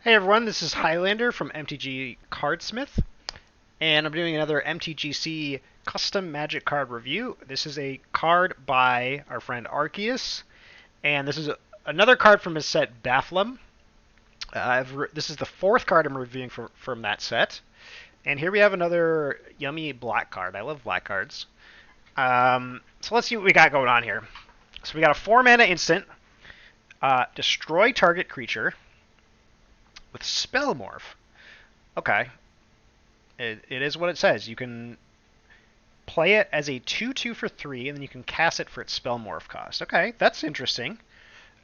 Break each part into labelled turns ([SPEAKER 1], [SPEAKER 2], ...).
[SPEAKER 1] Hey everyone, this is Highlander from MTG Cardsmith, and I'm doing another MTGC custom Magic card review. This is a card by our friend Arceus, and this is another card from his set Bafflem. This is the fourth card I'm reviewing from that set, and here we have another yummy black card. I love black cards. So let's see what we got going on here. So we got a 4-mana instant, destroy target creature with Spell Morph. Okay. It is what it says. You can play it as a 2/2 for 3, and then you can cast it for its Spell Morph cost. Okay, that's interesting.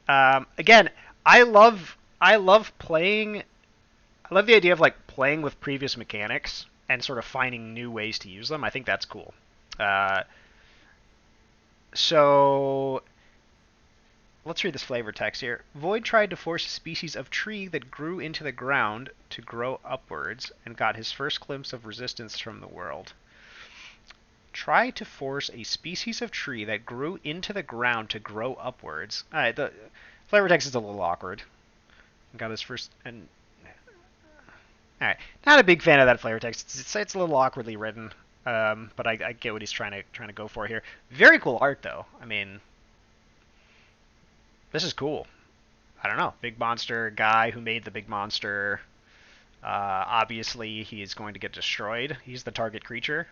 [SPEAKER 1] Again, I love playing. I love the idea of like playing with previous mechanics and sort of finding new ways to use them. I think that's cool. So let's read this flavor text here. Void tried to force a species of tree that grew into the ground to grow upwards and got his first glimpse of resistance from the world. Try to force a species of tree that grew into the ground to grow upwards. Alright, the flavor text is a little awkward. Got his first... and Alright, not a big fan of that flavor text. It's a little awkwardly written, but I get what he's trying to go for here. Very cool art, though. I mean... this is cool. I don't know. Big monster guy who made the big monster. Obviously, he's going to get destroyed. He's the target creature.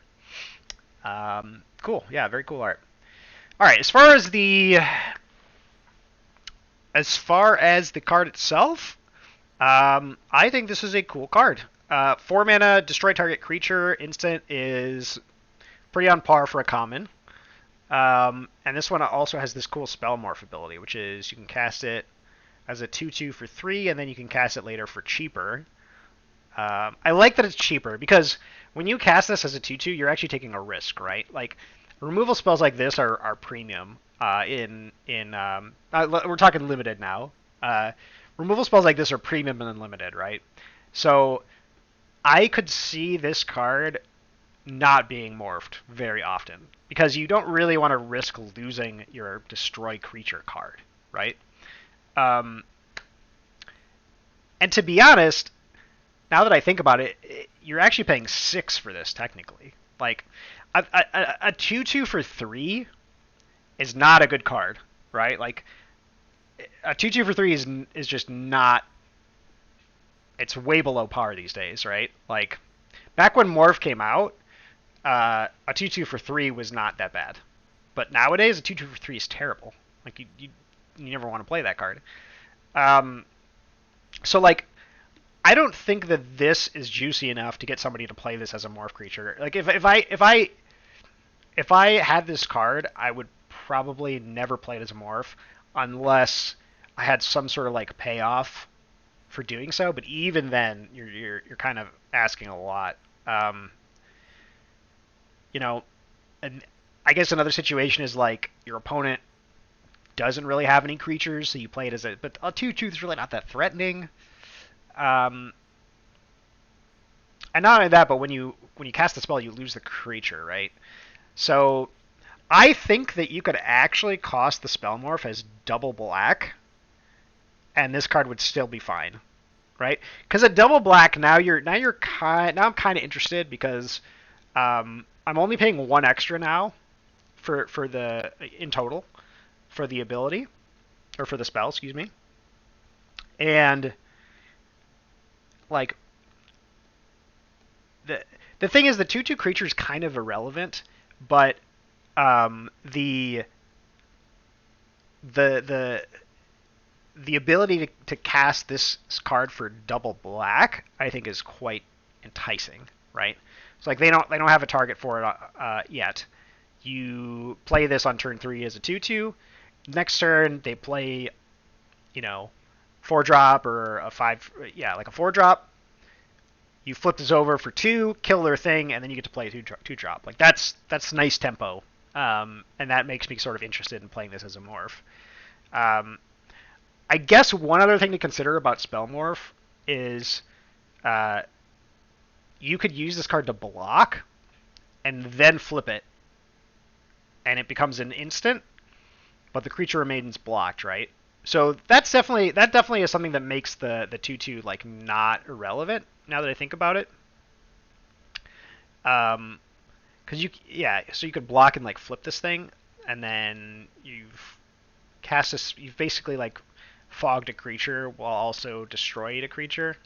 [SPEAKER 1] Cool. Yeah, very cool art. All right. As far as the card itself, I think this is a cool card. 4 mana, destroy target creature. Instant is pretty on par for a common. And this one also has this cool Spell Morph ability, which is you can cast it as a 2/2 for 3, and then you can cast it later for cheaper. I like that it's cheaper, because when you cast this as a 2/2, you're actually taking a risk, right? Like, removal spells like this are premium. We're talking limited now. Removal spells like this are premium and unlimited, right? So I could see this card not being morphed very often, because you don't really want to risk losing your destroy creature card, right? And to be honest, now that I think about it, you're actually paying 6 for this technically. Like a 2/2 for 3 is not a good card, right? Like a 2/2 for 3 is just not. It's way below par these days, right? Like back when Morph came out, a 2/2 for 3 was not that bad. But nowadays, a 2/2 for 3 is terrible. Like, you never want to play that card. So, like, I don't think that this is juicy enough to get somebody to play this as a morph creature. Like, if I had this card, I would probably never play it as a morph unless I had some sort of, like, payoff for doing so. But even then, you're kind of asking a lot. You know, and I guess another situation is like your opponent doesn't really have any creatures, so you play it as but a 2/2 is really not that threatening. And not only that, but when you cast the spell, you lose the creature, right? So I think that you could actually cost the spell morph as double black, and this card would still be fine, right? Because a double black now I'm kind of interested, because I'm only paying 1 extra now for the in total for the ability, or for the spell, excuse me. And like the thing is, the 2/2 creature is kind of irrelevant, but the ability to cast this card for double black, I think, is quite enticing, right? It's like they don't have a target for it yet. You play this on turn 3 as a 2/2. Next turn they play, 4-drop or a 5, like a 4-drop. You flip this over for 2, kill their thing, and then you get to play a 2-drop. Like that's nice tempo, and that makes me sort of interested in playing this as a morph. I guess one other thing to consider about Spell Morph is you could use this card to block and then flip it, and it becomes an instant, but the creature remains blocked, right? So that definitely is something that makes the 2/2 like not irrelevant now that I think about it. Because so you could block and like flip this thing, and then you've basically like fogged a creature while also destroyed a creature.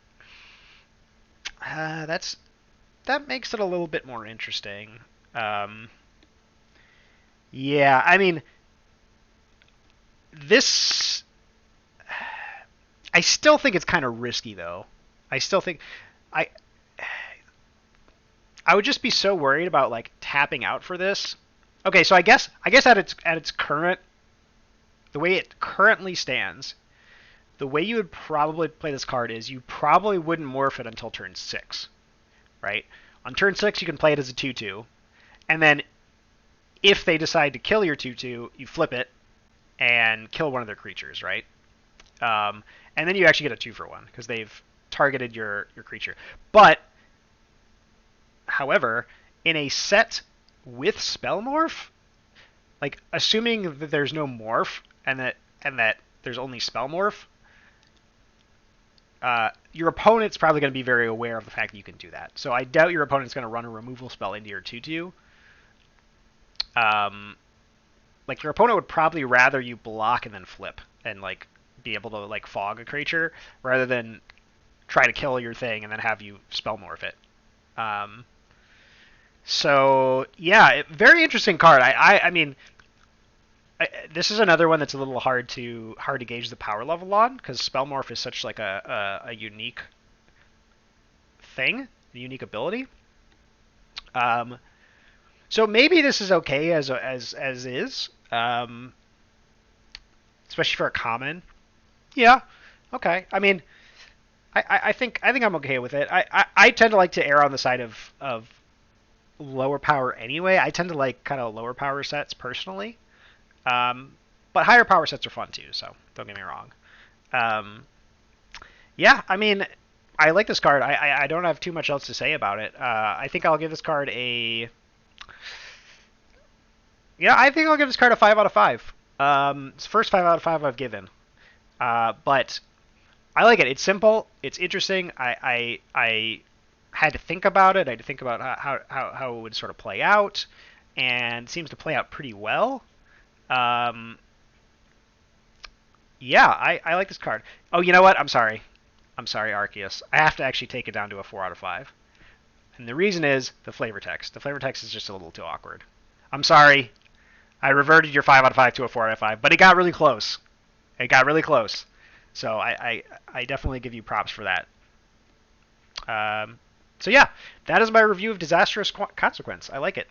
[SPEAKER 1] That makes it a little bit more interesting. Um, yeah, I mean this. I still think it's kind of risky though. I still think I I would just be so worried about like tapping out for this. Okay, so I guess at its current the way it currently stands, the way you would probably play this card is you probably wouldn't morph it until turn 6, right? On turn 6 you can play it as a 2/2, and then if they decide to kill your 2/2, you flip it and kill one of their creatures, right? And then you actually get a 2-for-1 because they've targeted your creature. But however, in a set with spell morph, like assuming that there's no morph and that there's only spell morph, your opponent's probably going to be very aware of the fact that you can do that. So I doubt your opponent's going to run a removal spell into your 2/2. Like your opponent would probably rather you block and then flip and like be able to like fog a creature rather than try to kill your thing and then have you spell morph it. Um, so yeah, very interesting card. I mean, this is another one that's a little hard to gauge the power level on because Spellmorph is such like a unique thing, a unique ability. Um, so maybe this is okay as is, especially for a common. Yeah, okay. I mean, I think I'm okay with it. I tend to like to err on the side of lower power anyway. I tend to like kind of lower power sets personally. Um, but higher power sets are fun too, so don't get me wrong. Um, yeah, I mean, I like this card. I don't have too much else to say about it. I think I'll give this card a I think I'll give this card a 5 out of 5. It's the first 5 out of 5 I've given. But I like it. It's simple. It's interesting. I had to think about it. I had to think about how it would sort of play out, and it seems to play out pretty well. Um, yeah, I like this card. Oh, you know what? I'm sorry. I'm sorry, Arceus. I have to actually take it down to a 4 out of 5. And the reason is the flavor text. The flavor text is just a little too awkward. I'm sorry. I reverted your 5 out of 5 to a 4 out of 5, but it got really close. It got really close. So I definitely give you props for that. So yeah, that is my review of Disastrous Consequence. I like it.